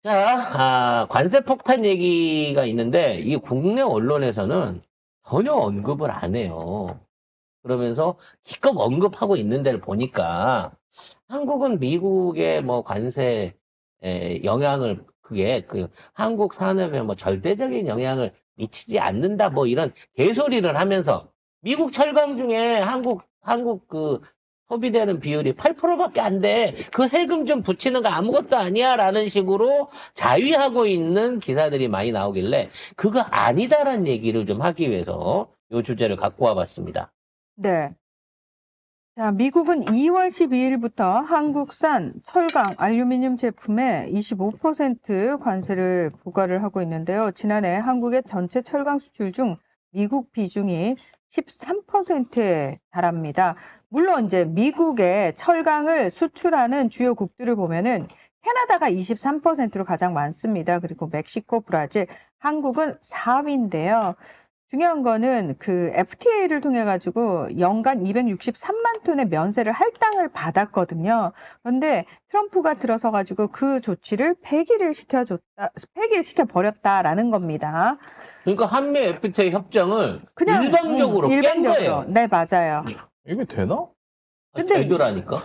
자, 관세 폭탄 얘기가 있는데, 이 국내 언론에서는 전혀 언급을 안 해요. 그러면서 기껏 언급하고 있는 데를 보니까, 한국은 미국의 뭐 관세 영향을, 한국 산업에 뭐 절대적인 영향을 미치지 않는다, 뭐 이런 개소리를 하면서, 미국 철강 중에 한국 소비되는 비율이 8%밖에 안 돼. 그 세금 좀 붙이는 거 아무것도 아니야. 라는 식으로 자위하고 있는 기사들이 많이 나오길래 그거 아니다라는 얘기를 좀 하기 위해서 이 주제를 갖고 와봤습니다. 네. 자, 미국은 2월 12일부터 한국산 철강, 알루미늄 제품에 25% 관세를 부과를 하고 있는데요. 지난해 한국의 전체 철강 수출 중 미국 비중이 13%에 달합니다. 물론 이제 미국의 철강을 수출하는 주요국들을 보면은 캐나다가 23%로 가장 많습니다. 그리고 멕시코, 브라질, 한국은 4위인데요. 중요한 거는 그 FTA를 통해 가지고 연간 263만 톤의 면세를 할당을 받았거든요. 그런데 트럼프가 들어서 가지고 그 조치를 폐기를 시켜 버렸다라는 겁니다. 그러니까 한미 FTA 협정을 그냥 일방적으로 깬 거예요. 네, 맞아요. 이게 되나? 근데 되더라니까.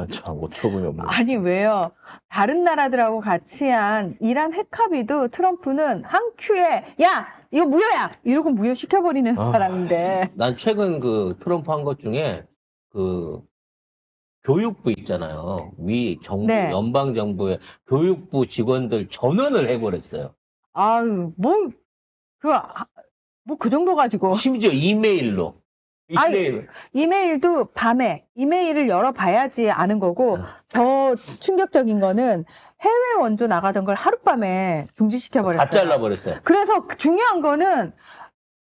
참 어처구니 없네. 아니 왜요? 다른 나라들하고 같이 한 이란 핵 합의도 트럼프는 한 큐에 야 이거 무효야 이러고 무효시켜버리는 사람인데. 난 최근 그 트럼프 한 것 중에 그 교육부 있잖아요. 미 정부, 네. 연방 정부의 교육부 직원들 전원을 해버렸어요. 아유 뭐 그 정도 가지고 심지어 이메일로. 이메일도 밤에 이메일을 열어봐야지 아는 거고 더 충격적인 거는 해외 원조 나가던 걸 하룻밤에 중지시켜버렸어요. 다 잘라버렸어요. 그래서 중요한 거는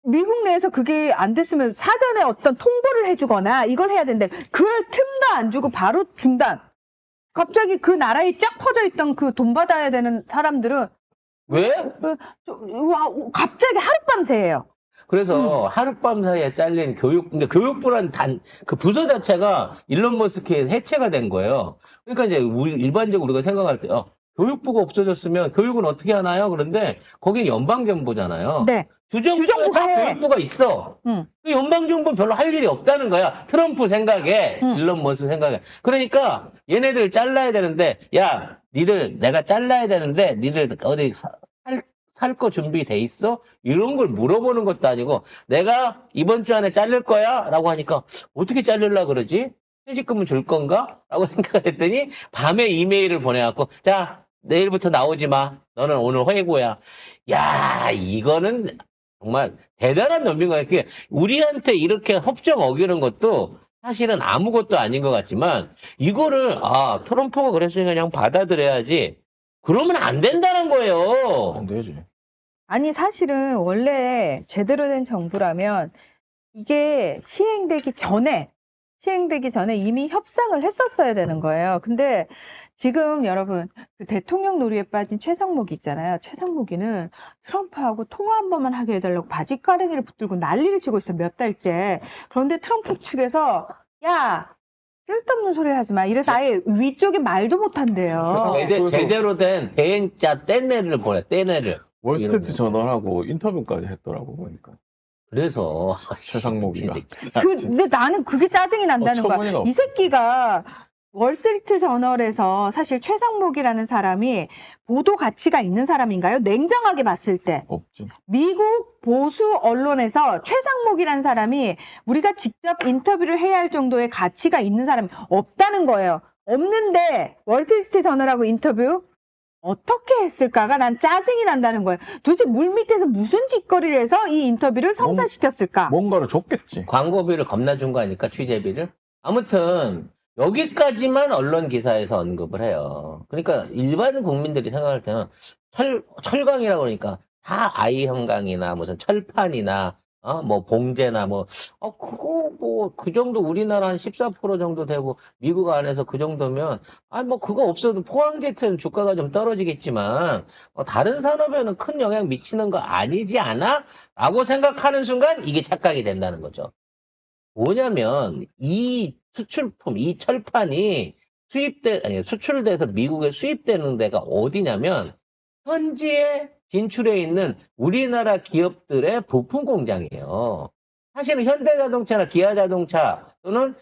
미국 내에서 그게 안 됐으면 사전에 어떤 통보를 해주거나 이걸 해야 되는데 그럴 틈도 안 주고 바로 중단. 갑자기 그 나라에 쫙 퍼져 있던 그 돈 받아야 되는 사람들은 왜? 갑자기 하룻밤 새예요. 그래서 하룻밤 사이에 잘린 근데 교육부란 그 부서 자체가 일론 머스크의 해체가 된 거예요. 그러니까 이제 일반적으로 우리가 생각할 때, 교육부가 없어졌으면 교육은 어떻게 하나요? 그런데 거긴 연방정부잖아요. 네. 주정부에 다 교육부가 있어. 그 연방정부는 별로 할 일이 없다는 거야. 트럼프 생각에, 일론 머스크 생각에. 그러니까 얘네들 잘라야 되는데, 야, 내가 잘라야 되는데, 니들 어디 살 거 준비돼 있어? 이런 걸 물어보는 것도 아니고 내가 이번 주 안에 자를 거야? 라고 하니까 어떻게 자르려고 그러지? 퇴직금은 줄 건가? 라고 생각했더니 밤에 이메일을 보내갖고 자 내일부터 나오지 마. 너는 오늘 회고야. 야 이거는 정말 대단한 놈인 거야. 그게 우리한테 이렇게 협정 어기는 것도 사실은 아무것도 아닌 것 같지만 이거를 트럼프가 그랬으니까 그냥 받아들여야지. 그러면 안 된다는 거예요. 안 되지. 아니 사실은 원래 제대로 된 정부라면 이게 시행되기 전에 이미 협상을 했었어야 되는 거예요. 근데 지금 여러분 그 대통령 놀이에 빠진 최상목이 있잖아요. 최상목이는 트럼프하고 통화 한 번만 하게 해달라고 바지가랑이를 붙들고 난리를 치고 있어요. 몇 달째. 그런데 트럼프 측에서 야 쓸데없는 소리 하지 마. 이래서 아예 위쪽에 말도 못 한대요. 제대로 된 대행자 떼내를 보내, 떼내를. 월스트리트 저널하고 인터뷰까지 했더라고 보니까. 그래서 최상목이가. 근데 나는 그게 짜증이 난다는 거야. 어처구니가 이 새끼가 월스트리트 저널에서 사실 최상목이라는 사람이 보도 가치가 있는 사람인가요? 냉정하게 봤을 때. 없지. 미국 보수 언론에서 최상목이라는 사람이 우리가 직접 인터뷰를 해야 할 정도의 가치가 있는 사람이 없다는 거예요. 없는데 월스트리트 저널하고 인터뷰? 어떻게 했을까가 난 짜증이 난다는 거예요. 도대체 물밑에서 무슨 짓거리를 해서 이 인터뷰를 성사시켰을까? 뭔가를 줬겠지. 광고비를 겁나 준 거 아닐까, 취재비를? 아무튼, 여기까지만 언론 기사에서 언급을 해요. 그러니까 일반 국민들이 생각할 때는 철강이라고 그러니까 다 아이형강이나 무슨 철판이나 뭐 봉제나 그거 그 정도 우리나라 한 14% 정도 되고 미국 안에서 그 정도면 그거 없어도 포항제철 주가가 좀 떨어지겠지만 다른 산업에는 큰 영향 미치는 거 아니지 않아? 라고 생각하는 순간 이게 착각이 된다는 거죠. 뭐냐면 이 수출품, 이 철판이 수출돼서 미국에 수입되는 데가 어디냐면 현지에 진출해 있는 우리나라 기업들의 부품 공장이에요. 사실은 현대자동차나 기아자동차 또는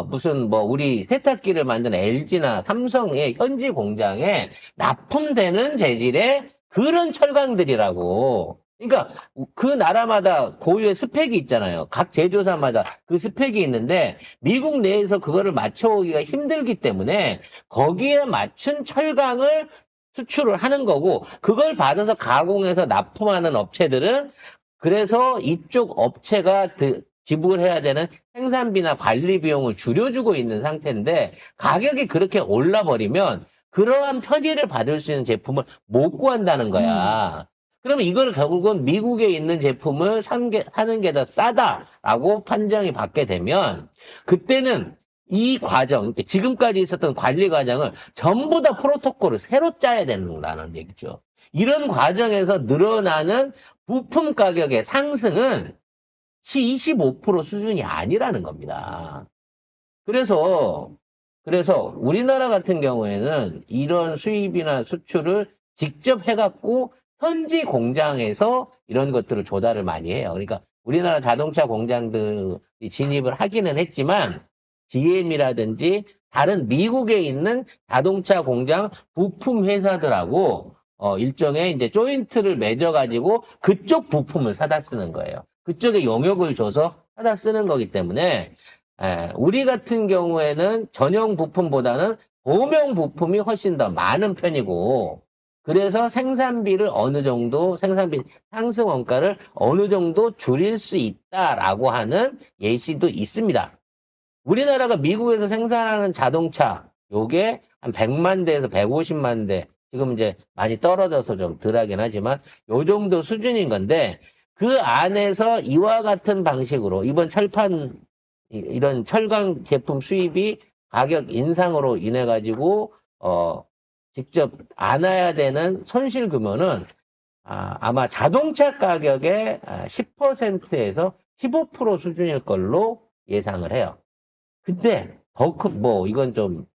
무슨 뭐 우리 세탁기를 만드는 LG나 삼성의 현지 공장에 납품되는 재질의 그런 철강들이라고. 그러니까 그 나라마다 고유의 스펙이 있잖아요. 각 제조사마다 그 스펙이 있는데 미국 내에서 그거를 맞춰오기가 힘들기 때문에 거기에 맞춘 철강을 수출을 하는 거고, 그걸 받아서 가공해서 납품하는 업체들은 그래서 이쪽 업체가 지불해야 되는 생산비나 관리 비용을 줄여주고 있는 상태인데, 가격이 그렇게 올라버리면 그러한 편의를 받을 수 있는 제품을 못 구한다는 거야. 그러면 이걸 결국은 미국에 있는 제품을 사는 게 더 싸다라고 판정이 받게 되면, 그때는 이 과정, 지금까지 있었던 관리 과정을 전부 다 프로토콜을 새로 짜야 된다는 얘기죠. 이런 과정에서 늘어나는 부품 가격의 상승은 25% 수준이 아니라는 겁니다. 그래서 우리나라 같은 경우에는 이런 수입이나 수출을 직접 해갖고 현지 공장에서 이런 것들을 조달을 많이 해요. 그러니까 우리나라 자동차 공장들이 진입을 하기는 했지만 GM이라든지 다른 미국에 있는 자동차 공장 부품 회사들하고 일종의 이제 조인트를 맺어가지고 그쪽 부품을 사다 쓰는 거예요. 그쪽에 용역을 줘서 사다 쓰는 거기 때문에 우리 같은 경우에는 전용 부품보다는 보명 부품이 훨씬 더 많은 편이고, 그래서 생산비 상승 원가를 어느 정도 줄일 수 있다라고 하는 예시도 있습니다. 우리나라가 미국에서 생산하는 자동차, 요게 한 100만 대에서 150만 대, 지금 이제 많이 떨어져서 좀 덜하긴 하지만, 요 정도 수준인 건데, 그 안에서 이와 같은 방식으로, 이번 이런 철강 제품 수입이 가격 인상으로 인해가지고, 직접 안아야 되는 손실 규모는, 아마 자동차 가격의 10%에서 15% 수준일 걸로 예상을 해요. 근데 이건 좀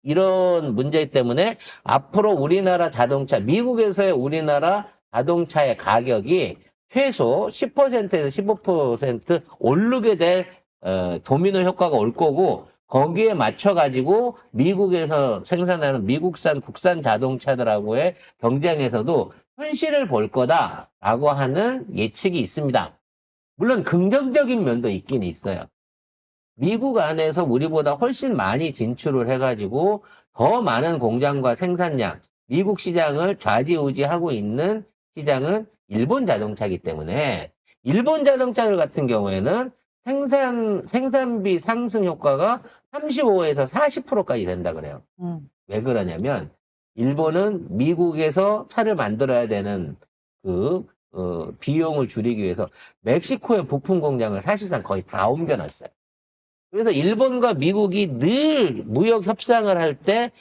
이런 문제 때문에 앞으로 우리나라 자동차, 미국에서의 우리나라 자동차의 가격이 최소 10%에서 15% 오르게 될 도미노 효과가 올 거고, 거기에 맞춰가지고 미국에서 생산하는 미국산 국산 자동차들하고의 경쟁에서도 손실을 볼 거다라고 하는 예측이 있습니다. 물론 긍정적인 면도 있긴 있어요. 미국 안에서 우리보다 훨씬 많이 진출을 해가지고 더 많은 공장과 생산량, 미국 시장을 좌지우지하고 있는 시장은 일본 자동차이기 때문에, 일본 자동차들 같은 경우에는 생산비 상승 효과가 35에서 40%까지 된다 그래요. 왜 그러냐면 일본은 미국에서 차를 만들어야 되는 비용을 줄이기 위해서 멕시코의 부품 공장을 사실상 거의 다 옮겨놨어요. 그래서 일본과 미국이 늘 무역 협상을 할 때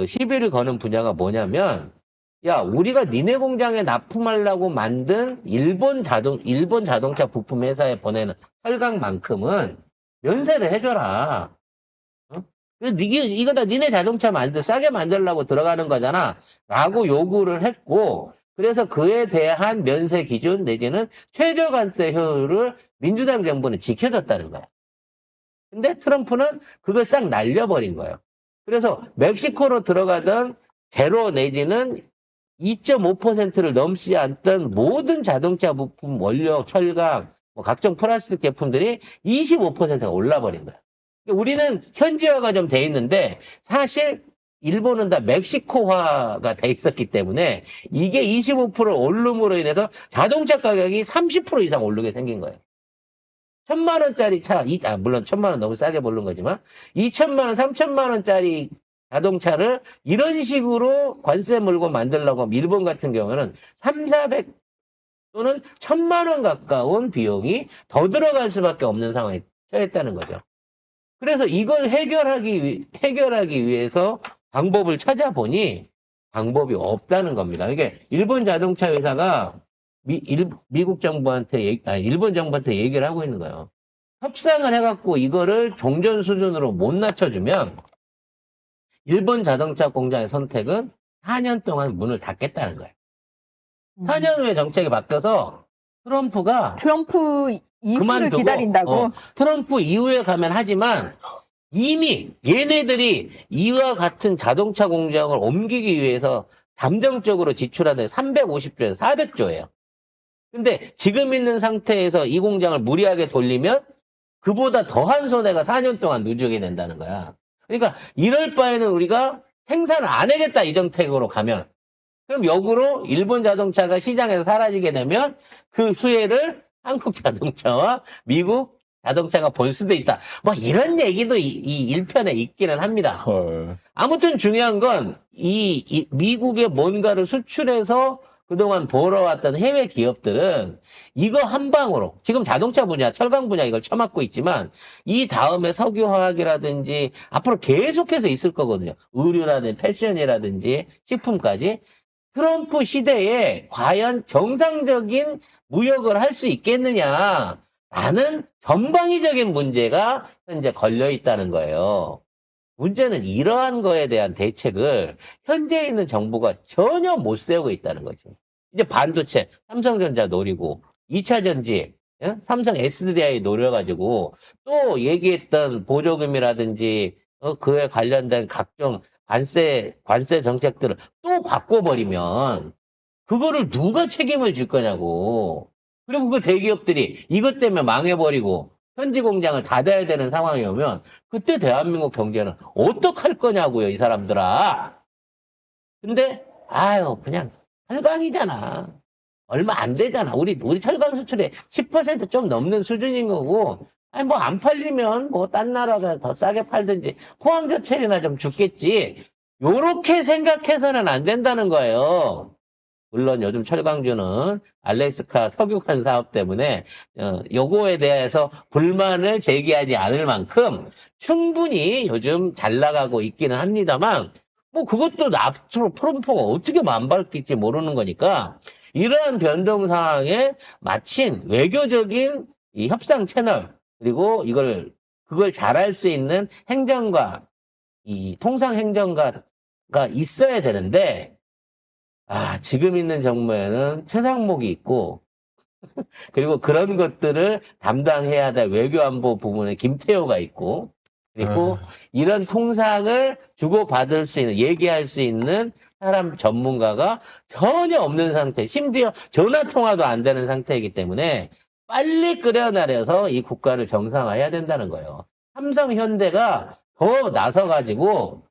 시비를 거는 분야가 뭐냐면, 야, 우리가 니네 공장에 납품하려고 만든 일본 자동차 부품 회사에 보내는 철강만큼은 면세를 해줘라. 이거 다 니네 자동차 싸게 만들려고 들어가는 거잖아. 라고 요구를 했고, 그래서 그에 대한 면세 기준 내지는 최저 관세 효율을 민주당 정부는 지켜줬다는 거야. 근데 트럼프는 그걸 싹 날려버린 거예요. 그래서 멕시코로 들어가던 제로 내지는 2.5%를 넘지 않던 모든 자동차 부품, 원료, 철강, 각종 플라스틱 제품들이 25%가 올라버린 거야. 우리는 현지화가 좀 돼 있는데 사실 일본은 다 멕시코화가 돼 있었기 때문에 이게 25% 오름으로 인해서 자동차 가격이 30% 이상 오르게 생긴 거예요. 1,000만 원짜리 차, 물론 1,000만 원 너무 싸게 부른 거지만 2,000만 원, 3,000만 원짜리 자동차를 이런 식으로 관세 물고 만들려고 하면 일본 같은 경우는 300, 400 또는 1,000만 원 가까운 비용이 더 들어갈 수밖에 없는 상황에 처했다는 거죠. 그래서 이걸 해결하기 위해서 방법을 찾아보니 방법이 없다는 겁니다. 이게 일본 자동차 회사가 일본 정부한테 얘기를 하고 있는 거예요. 협상을 해갖고 이거를 종전 수준으로 못 낮춰주면 일본 자동차 공장의 선택은 4년 동안 문을 닫겠다는 거예요. 4년 후에 정책이 바뀌어서 트럼프가 트럼프 이후를 그만두고, 기다린다고? 트럼프 이후에 가면 하지만 이미 얘네들이 이와 같은 자동차 공장을 옮기기 위해서 잠정적으로 지출하는 350조에서 400조예요. 근데 지금 있는 상태에서 이 공장을 무리하게 돌리면 그보다 더한 손해가 4년 동안 누적이 된다는 거야. 그러니까 이럴 바에는 우리가 생산을 안 하겠다 이 정책으로 가면 그럼 역으로 일본 자동차가 시장에서 사라지게 되면 그 수혜를 한국 자동차와 미국 자동차가 볼 수도 있다. 뭐 이런 얘기도 이 1편에 있기는 합니다. 헐. 아무튼 중요한 건 이 미국에 뭔가를 수출해서 그동안 벌어왔던 해외 기업들은 이거 한 방으로 지금 자동차 분야, 철강 분야 이걸 처맞고 있지만 이 다음에 석유화학이라든지 앞으로 계속해서 있을 거거든요. 의류라든지 패션이라든지 식품까지. 트럼프 시대에 과연 정상적인 무역을 할 수 있겠느냐라는 전방위적인 문제가 현재 걸려 있다는 거예요. 문제는 이러한 거에 대한 대책을 현재 있는 정부가 전혀 못 세우고 있다는 거죠. 이제 반도체, 삼성전자 노리고, 2차 전지, 예? 삼성 SDI 노려가지고, 또 얘기했던 보조금이라든지, 그에 관련된 각종 관세 정책들을 또 바꿔버리면, 그거를 누가 책임을 질 거냐고. 그리고 그 대기업들이 이것 때문에 망해버리고, 현지 공장을 닫아야 되는 상황이 오면 그때 대한민국 경제는 어떡할 거냐고요, 이 사람들아. 근데 아유 그냥 철강이잖아. 얼마 안 되잖아. 우리 철강 수출의 10% 좀 넘는 수준인 거고. 아니 뭐 안 팔리면 뭐 딴 나라가 더 싸게 팔든지 포항제철이나 좀 죽겠지. 요렇게 생각해서는 안 된다는 거예요. 물론 요즘 철강주는 알래스카 석유관 사업 때문에 요거에 대해서 불만을 제기하지 않을 만큼 충분히 요즘 잘 나가고 있기는 합니다만 뭐 그것도 앞으로 트럼프가 어떻게 만발할지 모르는 거니까 이러한 변동 상황에 마친 외교적인 이 협상 채널 그리고 그걸 잘할 수 있는 행정가 이 통상 행정가가 있어야 되는데 지금 있는 정부에는 최상목이 있고, 그리고 그런 것들을 담당해야 될 외교안보 부문에 김태호가 있고, 그리고 이런 통상을 주고받을 수 있는, 얘기할 수 있는 사람 전문가가 전혀 없는 상태, 심지어 전화통화도 안 되는 상태이기 때문에 빨리 끌어내려서 이 국가를 정상화해야 된다는 거예요. 삼성, 현대가 더 나서가지고,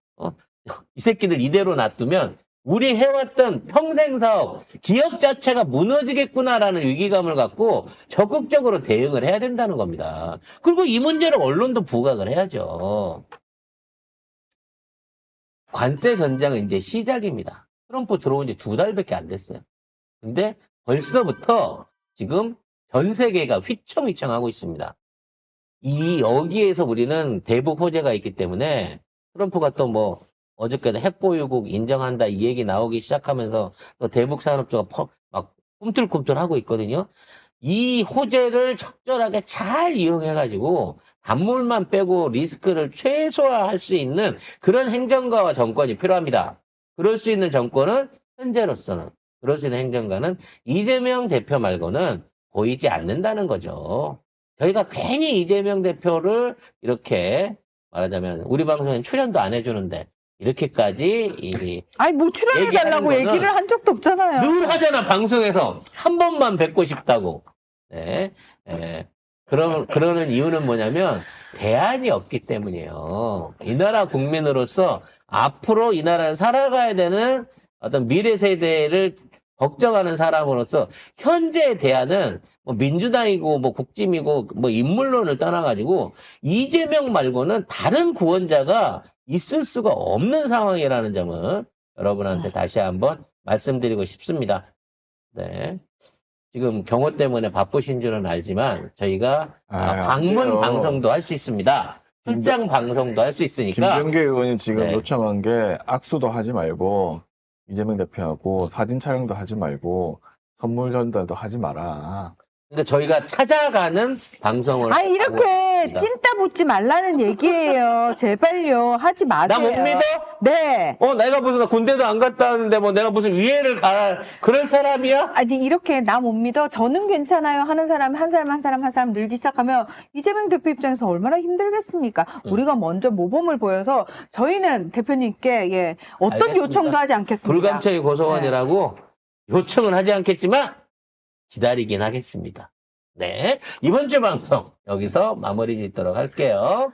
이 새끼들 이대로 놔두면 우리 해왔던 평생사업, 기업 자체가 무너지겠구나라는 위기감을 갖고 적극적으로 대응을 해야 된다는 겁니다. 그리고 이 문제를 언론도 부각을 해야죠. 관세 전쟁은 이제 시작입니다. 트럼프 들어온 지 2달밖에 안 됐어요. 근데 벌써부터 지금 전 세계가 휘청휘청하고 있습니다. 여기에서 우리는 대북 호재가 있기 때문에 트럼프가 또 어저께도 핵보유국 인정한다 이 얘기 나오기 시작하면서 또 대북 산업주가 막 꿈틀꿈틀하고 있거든요. 이 호재를 적절하게 잘 이용해가지고 단물만 빼고 리스크를 최소화할 수 있는 그런 행정가와 정권이 필요합니다. 그럴 수 있는 정권은 현재로서는 그럴 수 있는 행정가는 이재명 대표 말고는 보이지 않는다는 거죠. 저희가 괜히 이재명 대표를 이렇게 말하자면 우리 방송엔 출연도 안 해주는데 이렇게까지 아니 뭐 출연해달라고 얘기를 한 적도 없잖아요. 늘 하잖아 방송에서 한 번만 뵙고 싶다고. 네, 그러는 이유는 뭐냐면 대안이 없기 때문이에요. 이 나라 국민으로서 앞으로 이 나라를 살아가야 되는 어떤 미래 세대를 걱정하는 사람으로서 현재의 대안은 민주당이고 국짐이고 인물론을 떠나가지고 이재명 말고는 다른 구원자가 있을 수가 없는 상황이라는 점은 여러분한테 다시 한번 말씀드리고 싶습니다. 네. 지금 경호 때문에 바쁘신 줄은 알지만 저희가 방문 방송도 할 수 있습니다. 출장 방송도 할 수 있으니까. 김병기 의원이 지금 네. 요청한 게 악수도 하지 말고 이재명 대표하고 사진 촬영도 하지 말고 선물 전달도 하지 마라. 그러니까 저희가 찾아가는 방송을. 아, 이렇게 하고 있습니다. 찐따 붙지 말라는 얘기예요. 제발요. 하지 마세요. 나 못 믿어? 네. 내가 무슨 군대도 안 갔다 왔는데 뭐 내가 무슨 위해를 가라 그럴 사람이야? 아니, 이렇게 나 못 믿어. 저는 괜찮아요. 하는 사람, 한 사람, 한 사람, 한 사람 늘기 시작하면 이재명 대표 입장에서 얼마나 힘들겠습니까? 우리가 먼저 모범을 보여서 저희는 대표님께, 예, 어떤 알겠습니다. 요청도 하지 않겠습니다. 불감청이 고소원이라고 요청은 하지 않겠지만 기다리긴 하겠습니다. 네. 이번 주 방송 여기서 마무리 짓도록 할게요.